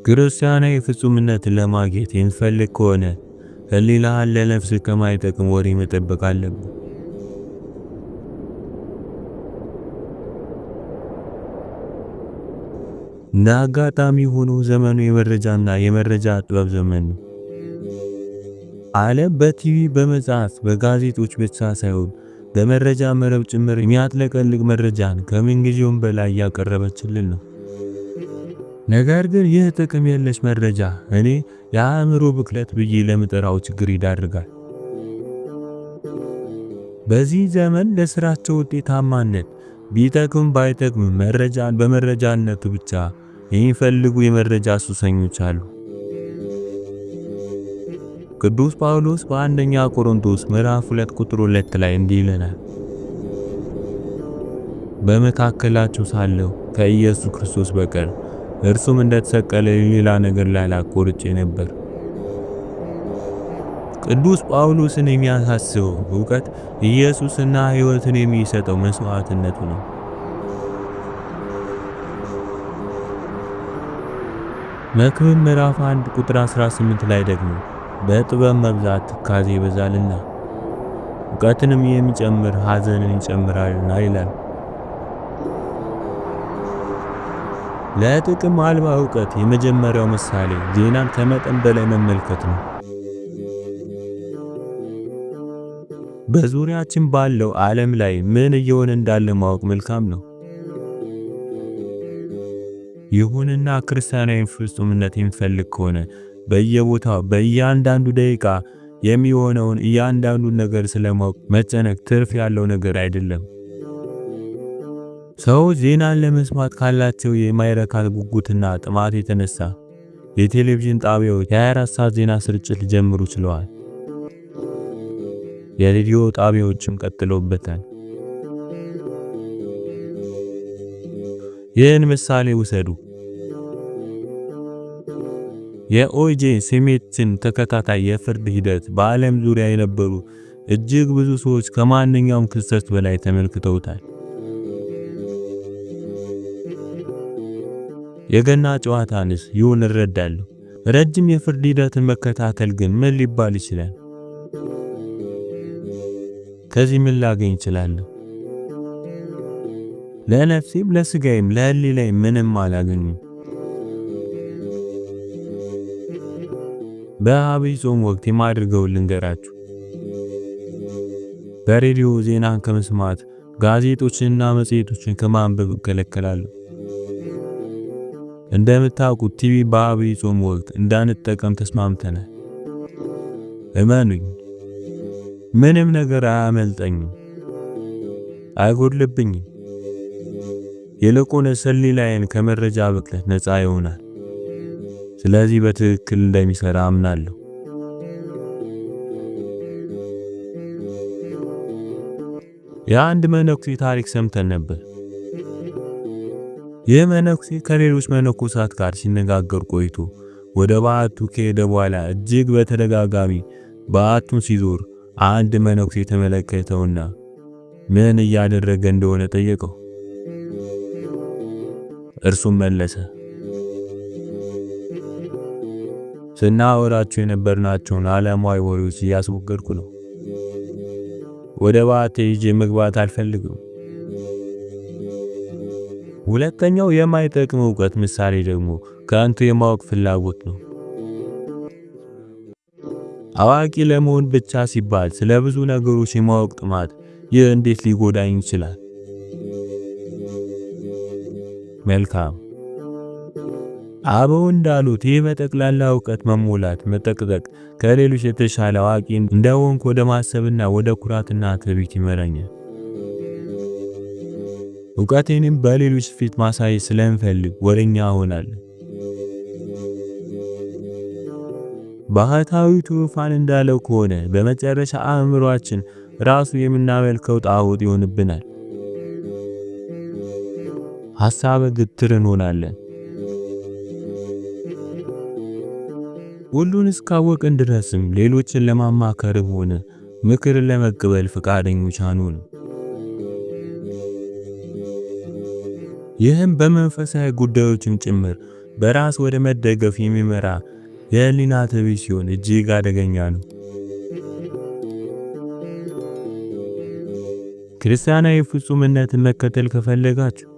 ክርስቲያናዊ ፍጹምነትን ለማግኘት የምትፈልግ ከሆነ ህሊናህን ለነፍስ ከማይጠቅም ወሬ መጠበቅ አለብህ። እንደ አጋጣሚ ሆኖ ዘመኑ የመረጃና የመረጃ ጥበብ ዘመን ነው። ዓለም በቲቪ፣ በመጽሐፍ፣ በጋዜጦች ብቻ ሳይሆን በመረጃ መረብ ጭምር የሚያጥለቀልቅ መረጃን ከምንጊዜውም በላይ እያቀረበችልን ነው። ነገር ግን ይህ ጥቅም የለሽ መረጃ እኔ የአእምሮ ብክለት ብዬ ለምጠራው ችግር ይዳርጋል። በዚህ ዘመን ለስራቸው ውጤታማነት ቢጠቅም ባይጠቅም መረጃን በመረጃነቱ ብቻ የሚፈልጉ የመረጃ ሱሰኞች አሉ። ቅዱስ ጳውሎስ በአንደኛ ቆሮንቶስ ምዕራፍ 2 ቁጥር 2 ላይ እንዲህ ይለናል፣ በመካከላችሁ ሳለሁ ከኢየሱስ ክርስቶስ በቀር እርሱም እንደተሰቀለ ሌላ ነገር ላቆርጬ ነበር። ቅዱስ ጳውሎስን የሚያሳስበው ዕውቀት ኢየሱስና ሕይወትን የሚሰጠው መስዋዕትነቱ ነው። መክብብ ምዕራፍ 1 ቁጥር 18 ላይ ደግሞ በጥበብ መብዛት ትካዜ ይበዛልና ዕውቀትንም የሚጨምር ሐዘንን ይጨምራልና ይላል። ለጥቅም አልባ ዕውቀት የመጀመሪያው ምሳሌ ዜናን ከመጠን በላይ መመልከት ነው። በዙሪያችን ባለው ዓለም ላይ ምን እየሆነ እንዳለ ማወቅ መልካም ነው። ይሁንና ክርስቲያናዊ ፍጹምነት የሚፈልግ ከሆነ በየቦታው በእያንዳንዱ ደቂቃ የሚሆነውን እያንዳንዱን ነገር ስለማወቅ መጨነቅ ትርፍ ያለው ነገር አይደለም። ሰዎች ዜናን ለመስማት ካላቸው የማይረካ ጉጉትና ጥማት የተነሳ የቴሌቪዥን ጣቢያዎች የ24 ሰዓት ዜና ስርጭት ሊጀምሩ ችለዋል። የሬዲዮ ጣቢያዎችም ቀጥለውበታል። ይህን ምሳሌ ውሰዱ። የኦጄ ሲምፕሰን ተከታታይ የፍርድ ሂደት በዓለም ዙሪያ የነበሩ እጅግ ብዙ ሰዎች ከማንኛውም ክስተት በላይ ተመልክተውታል። የገና ጨዋታንስ ይሁን እረዳለሁ። ረጅም የፍርድ ሂደትን መከታተል ግን ምን ሊባል ይችላል? ከዚህ ምን ላገኝ እችላለሁ? ለነፍሴም ለስጋዬም ለህሊናዬም ምንም አላገኝም። በአብይ ጾም ወቅት የማድረገው ልንገራችሁ። በሬዲዮ ዜናን ከመስማት ጋዜጦችንና መጽሔቶችን ከማንበብ እከለከላለሁ። እንደምታውቁት ቲቪ በአብይ ጾም ወቅት እንዳንጠቀም ተስማምተናል። እመኑኝ፣ ምንም ነገር አያመልጠኝም፣ አይጎድልብኝም። ይልቁንስ ህሊናዬን ከመረጃ ብክለት ነፃ ይሆናል። ስለዚህ በትክክል እንደሚሰራ አምናለሁ። የአንድ መነኩሴ ታሪክ ሰምተን ነበር። ይህ መነኩሴ ከሌሎች መነኮሳት ጋር ሲነጋገር ቆይቶ ወደ በዓቱ ከሄደ በኋላ እጅግ በተደጋጋሚ በዓቱን ሲዞር አንድ መነኩሴ ተመለከተውና ምን እያደረገ እንደሆነ ጠየቀው። እርሱም መለሰ፣ ስናወራቸው የነበርናቸውን ዓለማዊ ወሬዎች እያስወገድኩ ነው። ወደ በዓቴ ይዤ መግባት አልፈልግም። ሁለተኛው የማይጠቅም ዕውቀት ምሳሌ ደግሞ ከአንቱ የማወቅ ፍላጎት ነው። አዋቂ ለመሆን ብቻ ሲባል ስለ ብዙ ነገሮች የማወቅ ጥማት፣ ይህ እንዴት ሊጎዳኝ ይችላል? መልካም። አበው እንዳሉት ይህ በጠቅላላ ዕውቀት መሞላት መጠቅጠቅ ከሌሎች የተሻለ አዋቂ እንደሆንኩ ወደ ማሰብና ወደ ኩራትና ትዕቢት ይመራኛል። ዕውቀቴንም በሌሎች ፊት ማሳየት ስለምፈልግ ወሬኛ እሆናለሁ። ባህታዊ ትሩፋን እንዳለው ከሆነ በመጨረሻ አእምሮአችን ራሱ የምናመልከው ጣዖት ይሆንብናል። ሐሳበ ግትር እንሆናለን። ሁሉን እስካወቅን ድረስም ሌሎችን ለማማከርም ሆነ ምክርን ለመቀበል ፈቃደኞች አንሆንም። ይህም በመንፈሳዊ ጉዳዮችም ጭምር በራስ ወደ መደገፍ የሚመራ የህሊና ትዕቢት ሲሆን እጅግ አደገኛ ነው። ክርስቲያናዊ ፍጹምነትን መከተል ከፈለጋችሁ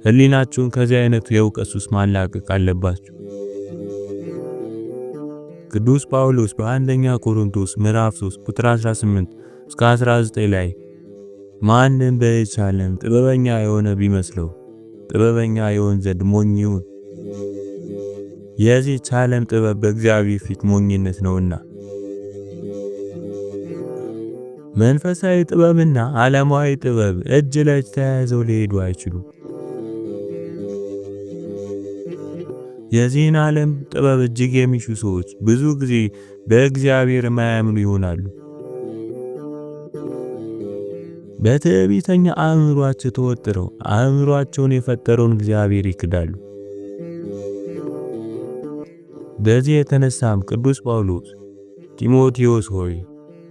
ህሊናችሁን ከዚህ አይነቱ የእውቀት ሱስ ማላቀቅ አለባችሁ። ቅዱስ ጳውሎስ በአንደኛ ቆሮንቶስ ምዕራፍ 3 ቁጥር 18 እስከ 19 ላይ ማንም በዚች ዓለም ጥበበኛ የሆነ ቢመስለው ጥበበኛ የሆን ዘንድ ሞኝ ይሁን፣ የዚህች ዓለም ጥበብ በእግዚአብሔር ፊት ሞኝነት ነውና። መንፈሳዊ ጥበብና ዓለማዊ ጥበብ እጅ ለእጅ ተያይዘው ሊሄዱ አይችሉም። የዚህን ዓለም ጥበብ እጅግ የሚሹ ሰዎች ብዙ ጊዜ በእግዚአብሔር የማያምኑ ይሆናሉ። በትዕቢተኛ አእምሯቸው ተወጥረው አእምሯቸውን የፈጠረውን እግዚአብሔር ይክዳሉ። በዚህ የተነሳም ቅዱስ ጳውሎስ ጢሞቴዎስ ሆይ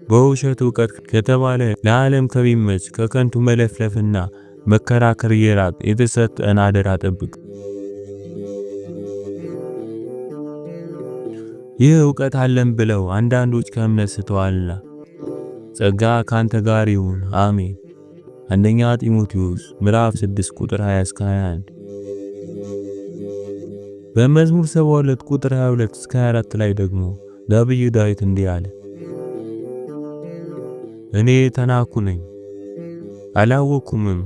በውሸት ዕውቀት ከተባለ ለዓለም ከሚመች ከከንቱ መለፍለፍና መከራከር እየራቅ የተሰጠን አደራ ጠብቅ። ይህ ዕውቀት አለን ብለው አንዳንዶች ከእምነት ስተዋልና ጸጋ ካንተ ጋር ይሁን አሜን። አንደኛ ጢሞቴዎስ ምዕራፍ 6 ቁጥር 20 እስከ 21። በመዝሙር 72 ቁጥር 22 እስከ 24 ላይ ደግሞ ነብዩ ዳዊት እንዲህ አለ፣ እኔ ተናኩ ነኝ አላወቅኩምም፣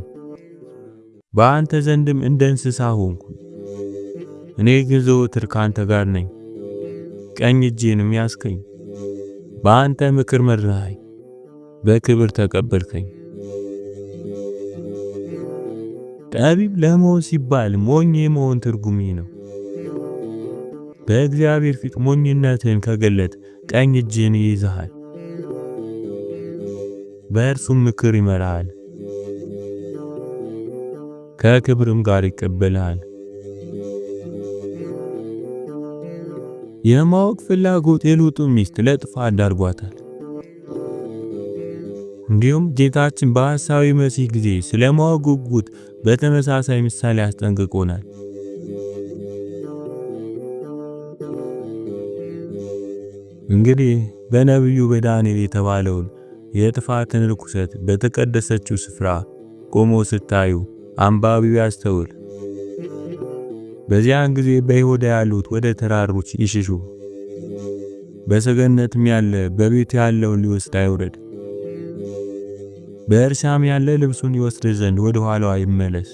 በአንተ ዘንድም እንደ እንስሳ ሆንኩ። እኔ ግን ዘወትር ካንተ ጋር ነኝ፣ ቀኝ እጄንም ያዝከኝ። በአንተ ምክር መራኸኝ፣ በክብር ተቀበልከኝ። ጠቢብ ለመሆን ሲባል ሞኝ የመሆን ትርጉም ነው። በእግዚአብሔር ፊት ሞኝነትን ከገለጥ ቀኝ እጅን ይይዝሃል፣ በእርሱም ምክር ይመራሃል፣ ከክብርም ጋር ይቀበልሃል። የማወቅ ፍላጎት የሎጥን ሚስት ለጥፋት ዳርጓታል። እንዲሁም ጌታችን በሐሳዊ መሲህ ጊዜ ስለማወቅ ጉጉት በተመሳሳይ ምሳሌ አስጠንቅቆናል። እንግዲህ በነብዩ በዳንኤል የተባለውን የጥፋትን ርኩሰት በተቀደሰችው ስፍራ ቆሞ ስታዩ አንባቢው ያስተውል። በዚያን ጊዜ በይሁዳ ያሉት ወደ ተራሮች ይሽሹ፣ በሰገነትም ያለ በቤት ያለውን ሊወስድ አይውረድ፣ በእርሻም ያለ ልብሱን ይወስድ ዘንድ ወደ ኋላው አይመለስ።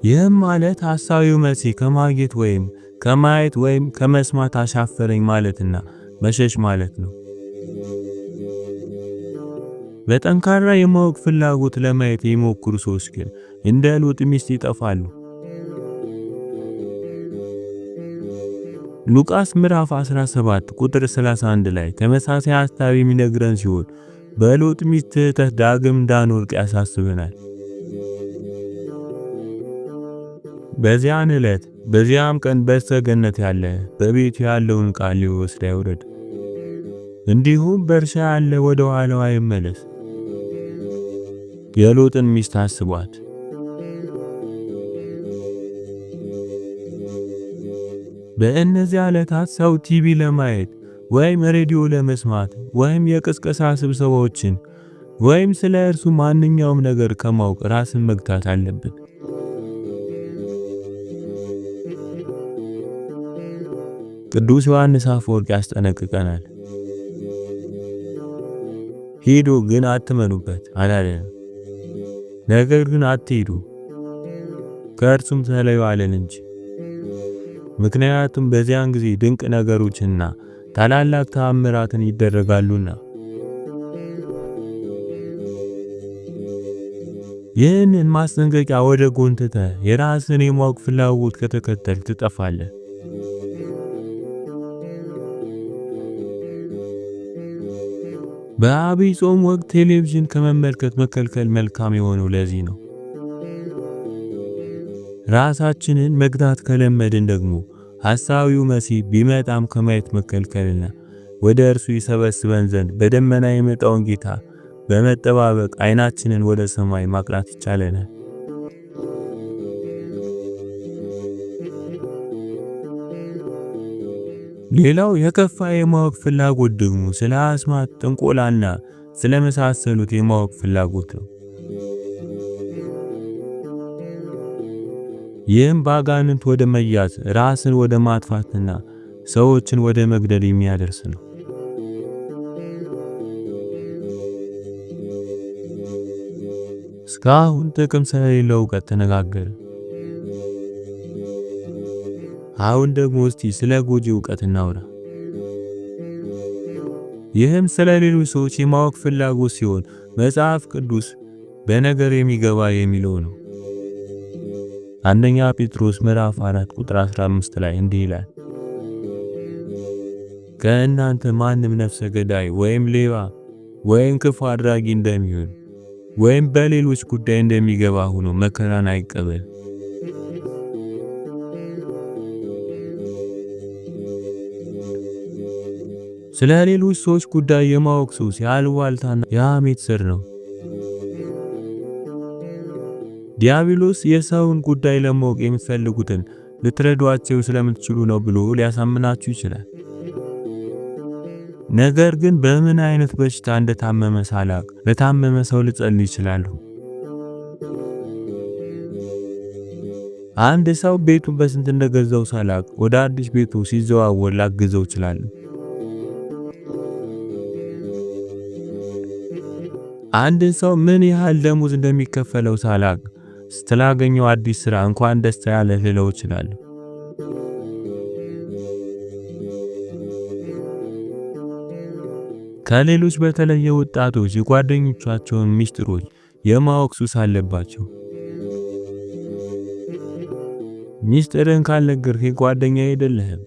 ይህም ማለት ሐሳዊው መሲህ ከማግኘት ወይም ከማየት ወይም ከመስማት አሻፈረኝ ማለትና መሸሽ ማለት ነው። በጠንካራ የማወቅ ፍላጎት ለማየት የሚሞክሩ ሰዎች ግን እንደ ሎጥ ሚስት ይጠፋሉ። ሉቃስ ምዕራፍ 17 ቁጥር 31 ላይ ተመሳሳይ ሐሳብ የሚነግረን ሲሆን በሎጥ ሚስት ስህተት ዳግም እንዳንወድቅ ያሳስበናል። በዚያን ዕለት በዚያም ቀን በሰገነት ያለ በቤቱ ያለውን ዕቃ ሊወስድ አይውረድ፣ እንዲሁም በእርሻ ያለ ወደ ኋላው አይመለስ። የሎጥን ሚስት አስቧት። በእነዚህ ዕለታት ሰው ቲቪ ለማየት ወይም ሬዲዮ ለመስማት ወይም የቅስቀሳ ስብሰባዎችን ወይም ስለ እርሱ ማንኛውም ነገር ከማወቅ ራስን መግታት አለበት። ቅዱስ ዮሐንስ አፈወርቅ ያስጠነቅቀናል። ሂዱ ግን አትመኑበት አላለም። ነገር ግን አትሂዱ ከእርሱም ተለዩ አለን እንጂ። ምክንያቱም በዚያን ጊዜ ድንቅ ነገሮችና ታላላቅ ተአምራትን ይደረጋሉና። ይህንን ማስጠንቀቂያ ወደ ጎን ትተህ የራስን የማወቅ ፍላጎት ከተከተል ትጠፋለህ። በአብይ ጾም ወቅት ቴሌቪዥን ከመመልከት መከልከል መልካም የሆነው ለዚህ ነው። ራሳችንን መግታት ከለመድን ደግሞ ሐሳዊው መሲህ ቢመጣም ከማየት መከልከልና ወደ እርሱ ይሰበስበን ዘንድ በደመና የመጣውን ጌታ በመጠባበቅ አይናችንን ወደ ሰማይ ማቅናት ይቻለናል። ሌላው የከፋ የማወቅ ፍላጎት ደግሞ ስለ አስማት፣ ጥንቆላና ስለመሳሰሉት የማወቅ ፍላጎት ነው። ይህም በአጋንንት ወደ መያዝ፣ ራስን ወደ ማጥፋትና ሰዎችን ወደ መግደል የሚያደርስ ነው። እስካሁን ጥቅም ስለሌለው እውቀት ተነጋገርን። አሁን ደግሞ እስቲ ስለ ጎጂ እውቀት እናውራ። ይህም ስለ ሌሎች ሰዎች የማወቅ ፍላጎት ሲሆን መጽሐፍ ቅዱስ በነገር የሚገባ የሚለው ነው። አንደኛ ጴጥሮስ ምዕራፍ 4 ቁጥር 15 ላይ እንዲህ ይላል፣ ከእናንተ ማንም ነፍሰ ገዳይ ወይም ሌባ ወይም ክፉ አድራጊ እንደሚሆን ወይም በሌሎች ጉዳይ እንደሚገባ ሆኖ መከራን አይቀበል። ስለ ሌሎች ሰዎች ጉዳይ የማወቅ ሱስ የአሉባልታና የሐሜት ስር ነው። ዲያብሎስ የሰውን ጉዳይ ለማወቅ የምትፈልጉትን ልትረዷቸው ስለምትችሉ ነው ብሎ ሊያሳምናችሁ ይችላል። ነገር ግን በምን አይነት በሽታ እንደታመመ ሳላቅ ለታመመ ሰው ልጸልይ ይችላሉ። አንድ ሰው ቤቱን በስንት እንደገዛው ሳላቅ ወደ አዲስ ቤቱ ሲዘዋወር ላግዘው ይችላል። አንድ ሰው ምን ያህል ደሞዝ እንደሚከፈለው ሳላቅ ስላገኘው አዲስ ስራ እንኳን ደስ ያለህ ልለው ይችላል። ከሌሎች በተለየ ወጣቶች የጓደኞቻቸውን ሚስጥሮች የማወቅ ሱስ አለባቸው። ሚስጥርን ካልነገርህ ጓደኛ አይደለህም።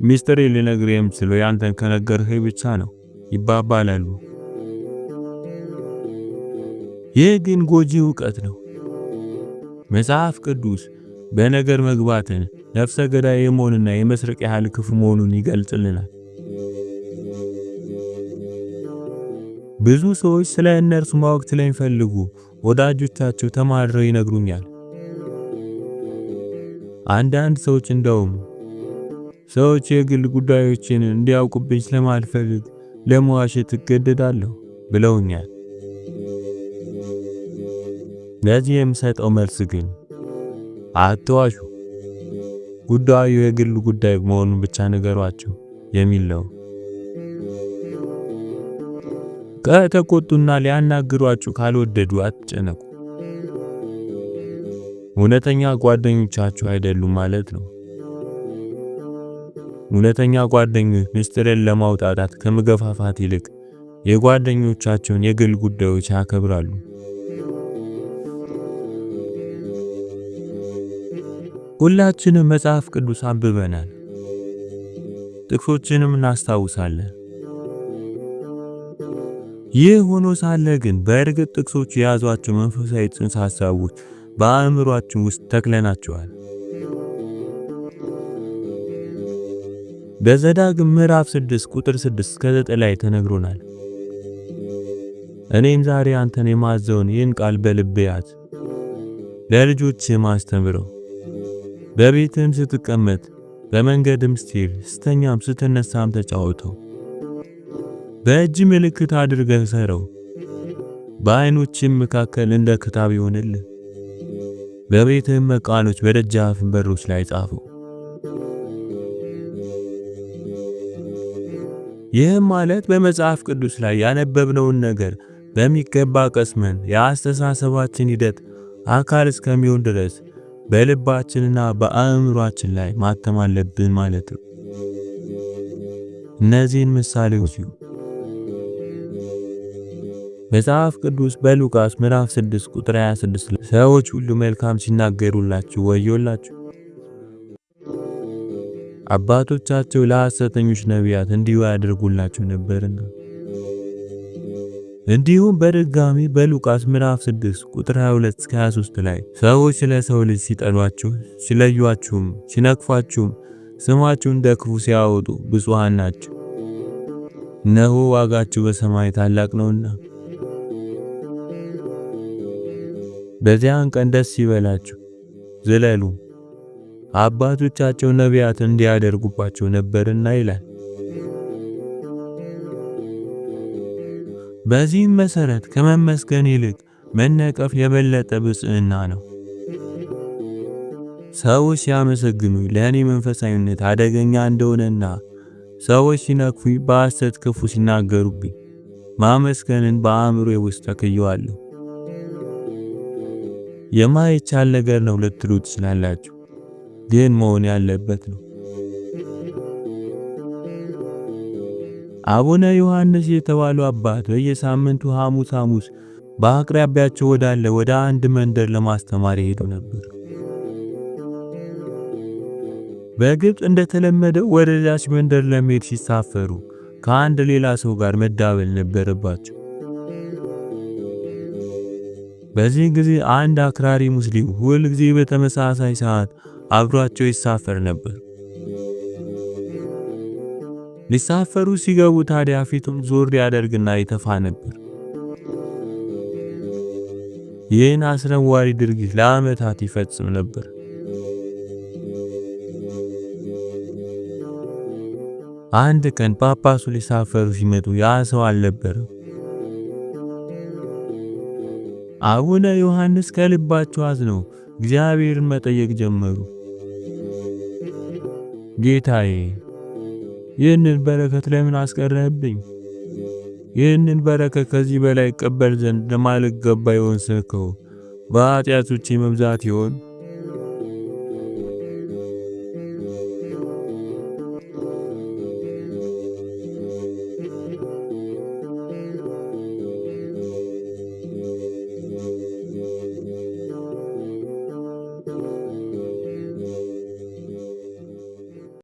ሚስጥሬን ልነግርህ የምችለው ያንተን ከነገርህ ብቻ ነው ይባባላሉ። ይህ ግን ጎጂ እውቀት ነው። መጽሐፍ ቅዱስ በነገር መግባትን ነፍሰ ገዳይ የመሆንና የመስረቅ ያህል ክፉ መሆኑን ይገልጽልናል። ብዙ ሰዎች ስለ እነርሱ ማወቅ ስለሚፈልጉ ወዳጆቻቸው ተማረው ይነግሩኛል። አንዳንድ ሰዎች እንደውም ሰዎች የግል ጉዳዮችን እንዲያውቁብኝ ስለማልፈልግ ለመዋሸት እገደዳለሁ ብለውኛል። ለዚህ የምሰጠው መልስ ግን አትዋሹ፣ ጉዳዩ የግል ጉዳይ መሆኑን ብቻ ንገሯቸው የሚል ነው። ከተቆጡና ሊያናግሯችሁ ካልወደዱ አትጨነቁ። እውነተኛ ጓደኞቻችሁ አይደሉም ማለት ነው። እውነተኛ ጓደኞች ምስጢርን ለማውጣት ከመገፋፋት ይልቅ የጓደኞቻቸውን የግል ጉዳዮች ያከብራሉ። ሁላችንም መጽሐፍ ቅዱስ አንብበናል፣ ጥቅሶችንም እናስታውሳለን። ይህ ሆኖ ሳለ ግን በእርግጥ ጥቅሶቹ የያዟቸው መንፈሳዊ ጽንሰ ሐሳቦች በአእምሯችን ውስጥ ተክለናቸዋል። በዘዳግም ምዕራፍ 6 ቁጥር 6 እስከ 9 ላይ ተነግሮናል። እኔም ዛሬ አንተን የማዘውን ይህን ቃል በልብህ ያዝ፣ ለልጆችህም አስተምረው፣ በቤትም ስትቀመጥ በመንገድም ስትሄድ ስተኛም ስትነሳም ተጫወተው፣ በእጅ ምልክት አድርገህ ሰረው፣ በዓይኖችም መካከል እንደ ክታብ ይሆንልህ፣ በቤትህም መቃኖች በደጃፍም በሮች ላይ ጻፈው። ይህም ማለት በመጽሐፍ ቅዱስ ላይ ያነበብነውን ነገር በሚገባ ቀስመን የአስተሳሰባችን ሂደት አካል እስከሚሆን ድረስ በልባችንና በአእምሯችን ላይ ማተም አለብን ማለት ነው። እነዚህን ምሳሌዎች መጽሐፍ ቅዱስ በሉቃስ ምዕራፍ 6 ቁጥር 26 ላይ ሰዎች ሁሉ መልካም ሲናገሩላችሁ ወዮላችሁ፣ አባቶቻቸው ለሐሰተኞች ነቢያት እንዲሁ ያደርጉላቸው ነበርና። እንዲሁም በድጋሚ በሉቃስ ምዕራፍ 6 ቁጥር 22 እስከ 23 ላይ ሰዎች ስለ ሰው ልጅ ሲጠሏችሁ፣ ሲለዩአችሁም፣ ሲነቅፏችሁም ስማችሁን እንደ ክፉ ሲያወጡ ብፁዓን ናቸው፣ እነሆ ዋጋችሁ በሰማይ ታላቅ ነውና። በዚያን ቀን ደስ ይበላችሁ፣ ዝለሉ፣ አባቶቻቸው ነቢያት እንዲያደርጉባቸው ነበርና ይላል። በዚህም መሰረት ከመመስገን ይልቅ መነቀፍ የበለጠ ብጽዕና ነው። ሰዎች ሲያመሰግኑ ለእኔ መንፈሳዊነት አደገኛ እንደሆነና ሰዎች ሲነቅፉኝ በሐሰት ክፉ ሲናገሩብኝ ማመስገንን በአእምሮዬ ውስጥ ተክየዋለሁ። የማይቻል ነገር ነው ልትሉ ትችላላችሁ፣ ግን መሆን ያለበት ነው። አቡነ ዮሐንስ የተባሉ አባት በየሳምንቱ ሐሙስ በአቅራቢያቸው ወዳለ ወደ አንድ መንደር ለማስተማር ሄዱ ነበር። በግብፅ እንደተለመደው ወደዚያች መንደር ለመሄድ ሲሳፈሩ ከአንድ ሌላ ሰው ጋር መዳበል ነበረባቸው። በዚህ ጊዜ አንድ አክራሪ ሙስሊም ሁል ጊዜ በተመሳሳይ ሰዓት አብሯቸው ይሳፈር ነበር። ሊሳፈሩ ሲገቡ ታዲያ ፊቱን ዞር ያደርግና ይተፋ ነበር። ይህን አስነዋሪ ድርጊት ለዓመታት ይፈጽም ነበር። አንድ ቀን ጳጳሱ ሊሳፈሩ ሲመጡ ያ ሰው አልነበረም። አቡነ ዮሐንስ ከልባቸው አዝነው እግዚአብሔርን መጠየቅ ጀመሩ። ጌታዬ፣ ይህንን በረከት ለምን አስቀረህብኝ? ይህንን በረከት ከዚህ በላይ ቀበል ዘንድ ለማልገባ ይሆን ስልከው በኃጢአቶቼ መብዛት ይሆን?